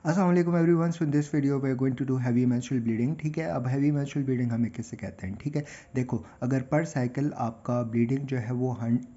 अस्सलाम वालेकुम everyone. So in this video we are going to do heavy menstrual bleeding. ठीक है, अब हैवी मेंस्ट्रुअल ब्लीडिंग हमें किससे कहते हैं? ठीक है, देखो, अगर पर साइकिल आपका ब्लीडिंग जो है वो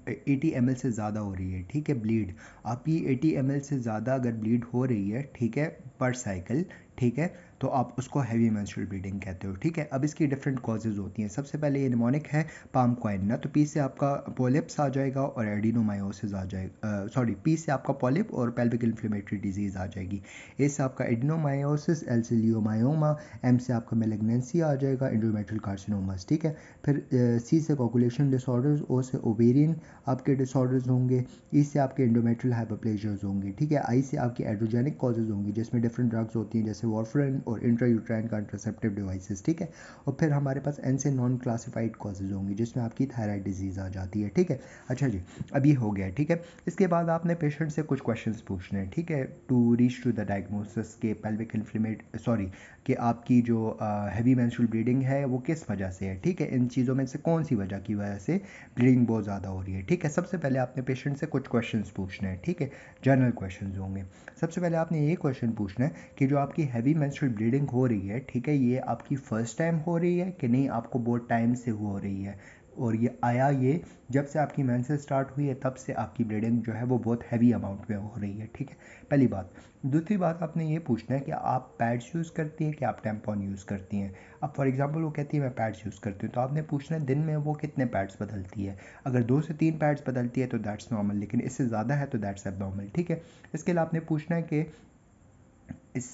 80 ml से ज़्यादा हो रही है, ठीक है, ब्लीड आपकी 80 ml से ज़्यादा अगर ब्लीड हो रही है, ठीक है, पर साइकिल, ठीक है, तो आप उसको हैवी मेंस्ट्रुअल ब्लीडिंग कहते हो। ठीक है, अब इसकी डिफरेंट कॉजेज़ होती हैं। सबसे पहले ये निमोनिक है, पाम कॉइन ना, तो पी से आपका पोलिप्स आ जाएगा और एडिनोमायोसिस आ जाएगा। सॉरी, पी से आपका पॉलिप और पेल्विक इन्फ्लेमेटरी डिजीज़ आ जाएगी। ए से आपका एडिनोमायोसिस, एल से लियोमायोमा, एम से आपका मेलिग्नेंसी आ जाएगा, एंडोमेट्रियल कार्सिनोमास। ठीक है, फिर सी से कोगुलेशन डिसऑर्डर्स, ओ से ओवेरियन आपके डिसऑर्डर्स होंगे, ई से आपके एंडोमेट्रियल हाइपरप्लेजियाज होंगे। ठीक है, आई से आपकी एड्रोजेनिक कॉजेज होंगी जिसमें डिफरेंट ड्रग्स होती हैं जैसे वार्फरिन और इंट्रायूट्राइन कॉन्ट्रासेप्टिव डिवाइसेस। ठीक है, और फिर हमारे पास एन से नॉन क्लासिफाइड कॉजेज होंगी जिसमें आपकी थायराइड डिजीज़ आ जाती है। ठीक है, अच्छा जी, अब ये हो गया। ठीक है, इसके बाद आपने पेशेंट से कुछ क्वेश्चंस पूछने हैं, ठीक है, to reach to the diagnosis के पेल्विक इन्फ्लेमेट सॉरी कि आपकी जो हैवी मेंस्ट्रुअल ब्लीडिंग है वो किस वजह से है। ठीक है, इन चीज़ों में से कौन सी वजह की वजह से ब्लीडिंग बहुत ज़्यादा हो रही है। ठीक है, सबसे पहले आपने पेशेंट से कुछ क्वेश्चंस पूछने हैं, ठीक है, जनरल क्वेश्चंस होंगे। सबसे पहले आपने ये क्वेश्चन पूछना है कि जो आपकी हैवी मेंस्ट्रुअल ब्लीडिंग हो रही है, ठीक है, ये आपकी फ़र्स्ट टाइम हो रही है कि नहीं, आपको बहुत टाइम से हो रही है, और ये आया ये जब से आपकी मेंसेस स्टार्ट हुई है तब से आपकी ब्लीडिंग जो है वो बहुत हैवी अमाउंट में हो रही है। ठीक है, पहली बात। दूसरी बात आपने ये पूछना है कि आप पैड्स यूज़ करती हैं कि आप टैम्पॉन यूज़ करती हैं। अब फॉर एग्जांपल वो कहती है मैं पैड्स यूज़ करती हूँ, तो आपने पूछना है दिन में वो कितने पैड्स बदलती है। अगर 2 से 3 पैड्स बदलती है तो दैट्स नॉर्मल, लेकिन इससे ज़्यादा है तो दैट्स एबनॉर्मल। ठीक है, इसके अलावा आपने पूछना है कि इस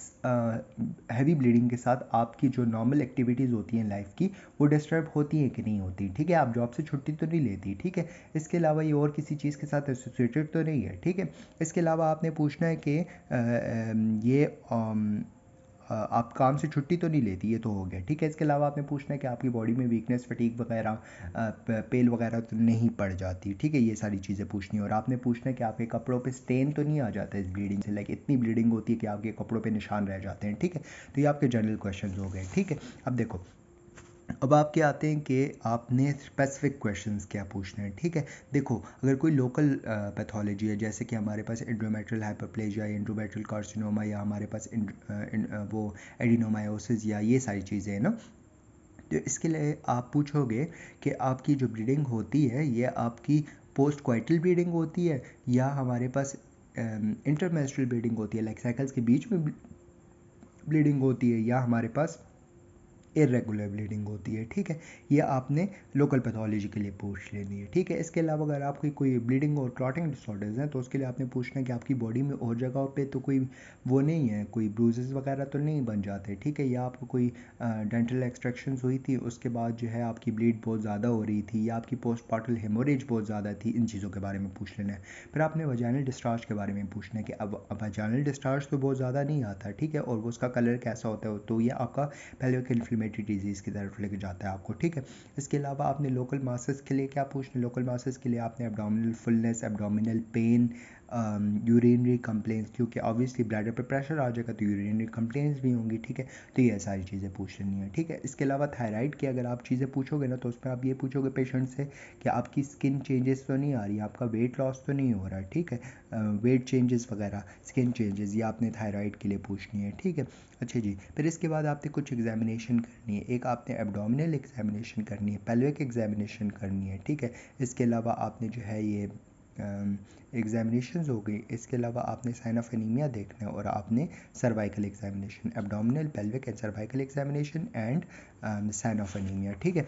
हैवी ब्लीडिंग के साथ आपकी जो नॉर्मल एक्टिविटीज़ होती हैं लाइफ की वो डिस्टर्ब होती हैं कि नहीं होती। ठीक है, आप जॉब से छुट्टी तो नहीं लेती। ठीक है, इसके अलावा ये और किसी चीज़ के साथ एसोसिएटेड तो नहीं है। ठीक है, इसके अलावा आपने पूछना है कि ये आप काम से छुट्टी तो नहीं लेती, ये तो हो गया। ठीक है, इसके अलावा आपने पूछना है कि आपकी बॉडी में वीकनेस, फटीग वगैरह, पेल वगैरह तो नहीं पड़ जाती। ठीक है, ये सारी चीज़ें पूछनी है। और आपने पूछना है कि आपके कपड़ों पे स्टेन तो नहीं आ जाता इस ब्लीडिंग से, लाइक इतनी ब्लीडिंग होती है कि आपके कपड़ों पे निशान रह जाते हैं। ठीक है, तो ये आपके जनरल क्वेश्चन हो गए। ठीक है, अब देखो, अब आपके आते हैं कि आपने स्पेसिफिक क्वेश्चंस क्या पूछने हैं। ठीक है, देखो, अगर कोई लोकल पैथोलॉजी है जैसे कि हमारे पास एंडोमेट्रियल हाइपरप्लेजिया, एंडोमेट्रियल कार्सिनोमा, या हमारे पास वो एडिनोमायोसिस या ये सारी चीज़ें हैं ना, तो इसके लिए आप पूछोगे कि आपकी जो ब्लीडिंग होती है ये आपकी पोस्ट क्वाइटल ब्लीडिंग होती है या हमारे पास इंटरमेंस्ट्रुअल ब्लीडिंग होती है, लाइक साइकिल्स के बीच में ब्लीडिंग होती है, या हमारे पास इरेगुलर ब्लीडिंग होती है। ठीक है, ये आपने लोकल पैथोलॉजी के लिए पूछ लेनी है। ठीक है, इसके अलावा अगर आपकी कोई ब्लीडिंग और क्लॉटिंग डिसऑर्डर्स हैं तो उसके लिए आपने पूछना है कि आपकी बॉडी में और जगहों पे तो कोई वो नहीं है, कोई ब्रूजेस वगैरह तो नहीं बन जाते। ठीक है, या आपको कोई डेंटल एक्सट्रैक्शन हुई थी उसके बाद जो है आपकी ब्लीड बहुत ज़्यादा हो रही थी, या आपकी पोस्ट पार्टल हेमोरेज बहुत ज़्यादा थी, इन चीज़ों के बारे में पूछ लेना है। फिर आपने वजाइनल डिस्चार्ज के बारे में पूछना है कि अब वजाइनल डिस्चार्ज तो बहुत ज़्यादा नहीं आता। ठीक है, और वो उसका कलर कैसा होता है, तो ये आपका पहले एक इन्फ्लेमेटरी डिजीज़ की तरफ लेके जाता है आपको। ठीक है, इसके अलावा आपने लोकल मासेस के लिए क्या पूछना, लोकल मासेस के लिए आपने abdominal fullness, abdominal pain, urinary complaints, क्योंकि ऑब्वियसली ब्लैडर पे प्रेशर आ जाएगा तो यूरिनरी कंप्लेंट्स भी होंगी। ठीक है, तो ये सारी चीज़ें पूछ लेनी है। ठीक है, इसके अलावा थायराइड की अगर आप चीज़ें पूछोगे ना तो उसमें आप ये पूछोगे पेशेंट से कि आपकी स्किन चेंजेस तो नहीं आ रही, आपका वेट लॉस तो नहीं हो रहा है। ठीक है, वेट चेंजेस वगैरह, स्किन चेंजेस, ये आपने थायराइड के लिए पूछनी है। ठीक है, अच्छा जी, फिर इसके बाद आपने कुछ एग्जामिनेशन करनी है। एक आपने एब्डोमिनल एग्जामिनेशन करनी है, पेल्विक एग्जामिनेशन करनी है। ठीक है, इसके अलावा आपने जो है ये एग्जामिनेशंस हो गई। इसके अलावा आपने साइन ऑफ एनीमिया देखना है और आपने cervical examination, abdominal, pelvic and cervical examination and sign of anaemia. ठीक है,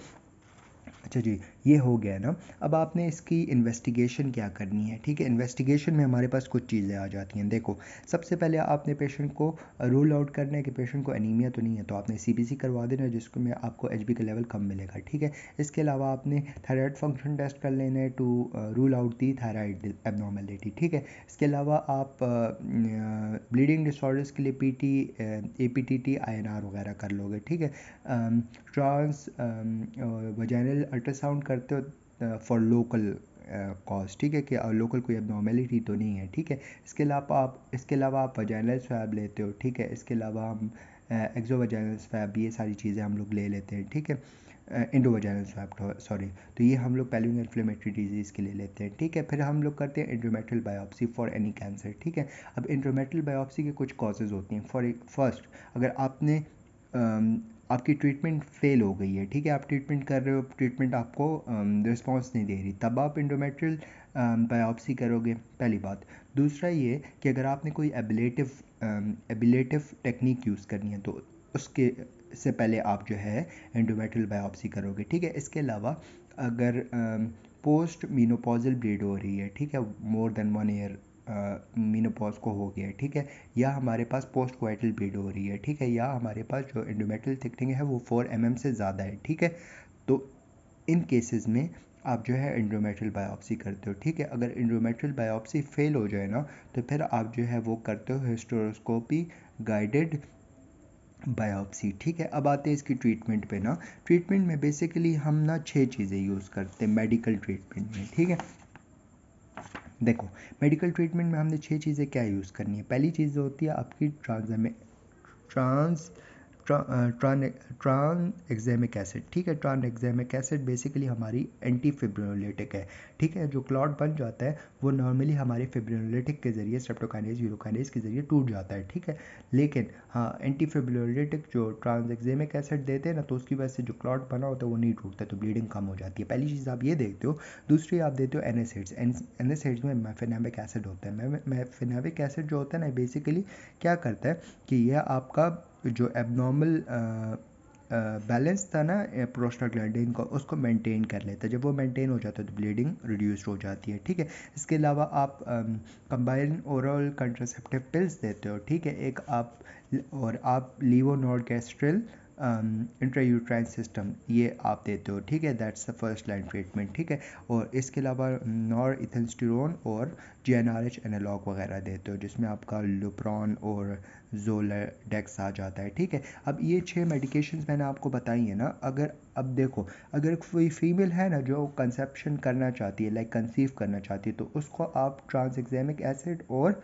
अच्छा जी, ये हो गया ना। अब आपने इसकी इन्वेस्टिगेशन क्या करनी है। ठीक है, इन्वेस्टिगेशन में हमारे पास कुछ चीज़ें आ जाती हैं। देखो, सबसे पहले आपने पेशेंट को रूल आउट करना है कि पेशेंट को एनीमिया तो नहीं है, तो आपने सीबीसी करवा देना है जिसको में आपको एचबी का लेवल कम मिलेगा। ठीक है, इसके अलावा आपने थायराइड फंक्शन टेस्ट कर लेना है to rule out the thyroid abnormality. ठीक है, इसके अलावा आप ब्लीडिंग डिसऑर्डर्स के लिए पीटी, एपीटीटी, आईएनआर वगैरह कर लोगे। ठीक है, ट्रांस वजाइनल अल्ट्रासाउंड करते हो फॉर लोकल कॉज। ठीक है, कि लोकल कोई एबनॉर्मेलिटी तो नहीं है। ठीक है, इसके अलावा आप वजाइनल स्वैब लेते हो। ठीक है, इसके अलावा हम एक्सो वजाइनल स्वैब, ये सारी चीज़ें हम लोग ले लेते हैं। ठीक है, इंडोवाजाइनल स्वैप, सॉरी। तो ये हम लोग पैल्विक इन्फ्लेमेटरी डिजीज़ के लिए लेते हैं, ठीक है। फिर हम लोग करते हैं इंट्रामेट्रल बायोप्सी फॉर एनी कैंसर, ठीक है। अब इंट्रामेट्रल बायोप्सी के कुछ कॉजेज़ होती हैं। फर्स्ट, अगर आपने आपकी ट्रीटमेंट फेल हो गई है, ठीक है, आप ट्रीटमेंट कर रहे हो, ट्रीटमेंट आपको रिस्पॉन्स नहीं दे रही, तब आप इंडोमेट्रियल बायोप्सी करोगे, पहली बात। दूसरा ये कि अगर आपने कोई एबिलेटिव टेक्निक यूज़ करनी है तो उसके से पहले आप जो है एंडोमेट्रियल बायोप्सी करोगे, ठीक है। इसके अलावा अगर पोस्ट मीनोपॉजल ब्लीड हो रही है, ठीक है, मोर देन 1 ईयर मीनोपॉज को हो गया है, ठीक है, या हमारे पास पोस्ट कोइटल ब्लीड हो रही है, ठीक है, या हमारे पास जो एंडोमेट्रियल थिकनिंग है वो 4 mm से ज़्यादा है, ठीक है, तो इन केसेस में आप जो है एंडोमेट्रियल बायोप्सी करते हो, ठीक है। अगर एंडोमेट्रियल बायोप्सी फेल हो जाए ना तो फिर आप जो है वो करते हो हिस्टेरोस्कोपी गाइडेड बायोप्सी, ठीक है। अब आते हैं इसकी ट्रीटमेंट पे ना। ट्रीटमेंट में बेसिकली हम ना 6 चीज़ें यूज़ करते हैं मेडिकल ट्रीटमेंट में, ठीक है। देखो, मेडिकल ट्रीटमेंट में हमने 6 चीज़ें क्या यूज़ करनी है। पहली चीज़ होती है आपकी ट्रांस ट्रान एक्जेमिक एसिड, ठीक है। ट्रान एक्जेमिक एसिड बेसिकली हमारी एंटी फिब्रिनोलिटिक है, ठीक है। जो क्लॉट बन जाता है वो नॉर्मली हमारे फिब्रिनोलिटिक के ज़रिए स्ट्रेप्टोकाइनेज यूरोकाइनेज के ज़रिए टूट जाता है, ठीक है। लेकिन हाँ, एंटी फिब्रिनोलिटिक जो ट्रांस एक्जेमिक एसिड देते हैं ना तो उसकी वजह से जो क्लॉट बना होता है वो नहीं टूटता, तो ब्लीडिंग कम हो जाती है। पहली चीज़ आप ये देखते हो। दूसरी आप देते हो एनएसएइड्स। एनएसएइड्स में मेफेनामिक एसिड होता है। मेफेनामिक एसिड जो होता है ना बेसिकली क्या करता है कि यह आपका जो एबनॉर्मल बैलेंस था ना प्रोस्टाग्लैंडिन का, उसको मेंटेन कर लेता है। जब वो मेंटेन हो जाता है तो ब्लीडिंग रिड्यूस हो जाती है, ठीक है। इसके अलावा आप कंबाइन ओरल कंट्रासेप्टिव पिल्स देते हो, ठीक है। एक आप लीवोनॉर्गेस्ट्रिल इंट्रायूट्राइन सिस्टम ये आप देते हो, ठीक है। That's the first line treatment, ठीक है। और इसके अलावा नॉर इथेंस्टिरोन और जीएनआरएच एनालॉग वगैरह देते हो जिसमें आपका लुप्रॉन और जोलेडेक्स आ जाता है, ठीक है। अब ये 6 मेडिकेशंस मैंने आपको बताई है ना। अब देखो, अगर कोई फीमेल है ना जो कंसेप्शन करना चाहती है, लाइक कंसीव करना चाहती है, तो उसको आप ट्रांसएग्जामिक एसिड और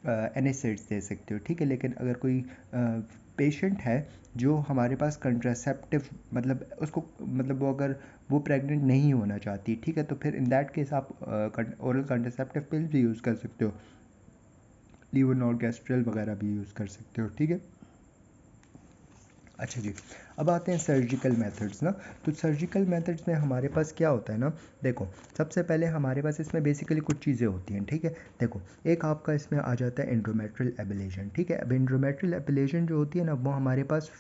एनएसएइड्स दे सकते हो, ठीक है। लेकिन अगर कोई पेशेंट है जो हमारे पास कंट्रासेप्टिव मतलब उसको मतलब वो अगर वो प्रेग्नेंट नहीं होना चाहती, ठीक है, तो फिर इन दैट केस आप ओरल कंट्रासेप्टिव पिल्स भी यूज़ कर सकते हो, लीवोनॉर्गेस्ट्रिल वगैरह भी यूज़ कर सकते हो, ठीक है। अच्छा जी, अब आते हैं सर्जिकल मेथड्स ना। तो सर्जिकल मेथड्स में हमारे पास क्या होता है ना, देखो, सबसे पहले हमारे पास इसमें बेसिकली कुछ चीज़ें होती हैं, ठीक है। देखो, एक आपका इसमें आ जाता है एंडोमेट्रियल एब्लेशन, ठीक है। अब एंडोमेट्रियल एब्लेशन जो होती है ना वो हमारे पास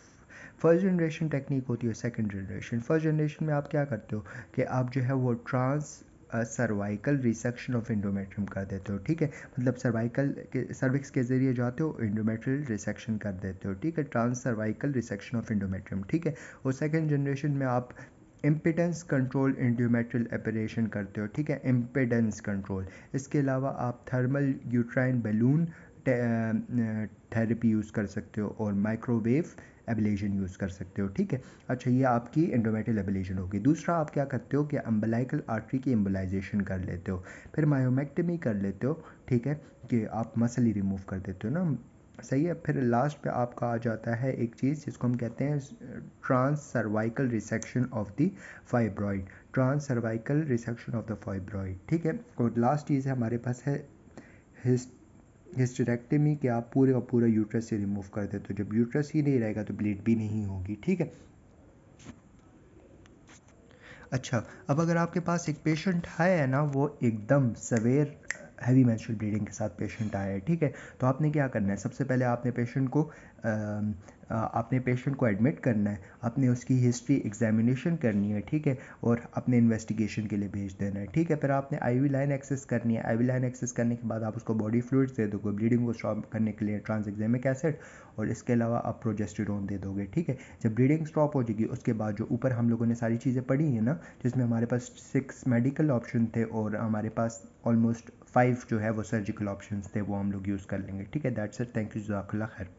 फर्स्ट जनरेशन टेक्निक होती है, सेकंड जनरेशन। फर्स्ट जनरेशन में आप क्या करते हो कि आप जो है वो trans cervical resection of endometrium कर देते हो, ठीक है। मतलब सर्वाइकल के सर्विक्स के ज़रिए जाते हो, इंडोमेट्रियल रिसेक्शन कर देते हो, ठीक है। Trans cervical resection of endometrium, ठीक है। और सेकंड जनरेशन में आप इम्पिडेंस कंट्रोल इंडोमेट्रियल एपरेशन करते हो, ठीक है, इम्पिडेंस कंट्रोल। इसके अलावा आप thermal uterine balloon therapy use कर सकते हो और माइक्रोवेव एब्लेशन यूज़ कर सकते हो, ठीक है। अच्छा, ये आपकी एंडोमेट्रियल एब्लेशन होगी। दूसरा आप क्या करते हो कि अम्बलाइकल आर्टरी की एम्बोलाइजेशन कर लेते हो, फिर मायोमेक्टमी कर लेते हो, ठीक है, कि आप मसल ही रिमूव कर देते हो ना, सही है। फिर लास्ट पे आपका आ जाता है एक चीज़ जिसको हम कहते हैं trans cervical resection of the fibroid, trans cervical resection of the fibroid, ठीक है। और लास्ट चीज़ है हमारे पास है हिस्टेरेक्टमी, कि आप पूरे और पूरा यूट्रस से रिमूव कर देते हो। जब यूट्रस ही नहीं रहेगा तो ब्लीड भी नहीं होगी, ठीक है। अच्छा, अब अगर आपके पास एक पेशेंट है ना वो एकदम सवेयर हैवी मेंस्ट्रुअल ब्लीडिंग के साथ पेशेंट आया है, ठीक है, तो आपने क्या करना है, सबसे पहले आपने पेशेंट को एडमिट करना है, आपने उसकी हिस्ट्री एग्जामिनेशन करनी है, ठीक है, और अपने इन्वेस्टिगेशन के लिए भेज देना है, ठीक है। फिर आपने आईवी लाइन एक्सेस करनी है। आईवी लाइन एक्सेस करने के बाद आप उसको बॉडी फ्लूइड्स दे दोगे, ब्लीडिंग को स्टॉप करने के लिए ट्रांसएग्जामिक एसिड, और इसके अलावा आप प्रोजेस्टेरोन दे दोगे, ठीक है। जब ब्लीडिंग स्टॉप हो जाएगी उसके बाद जो ऊपर हम लोगों ने सारी चीज़ें पढ़ी हैं ना, जिसमें हमारे पास 6 मेडिकल ऑप्शन थे और हमारे पास ऑलमोस्ट 5 जो है वो सर्जिकल ऑप्शंस थे, वो हम लोग यूज़ कर लेंगे, ठीक है। दैट्स इट, थैंक यू, जज़ाकल्लाह खैर।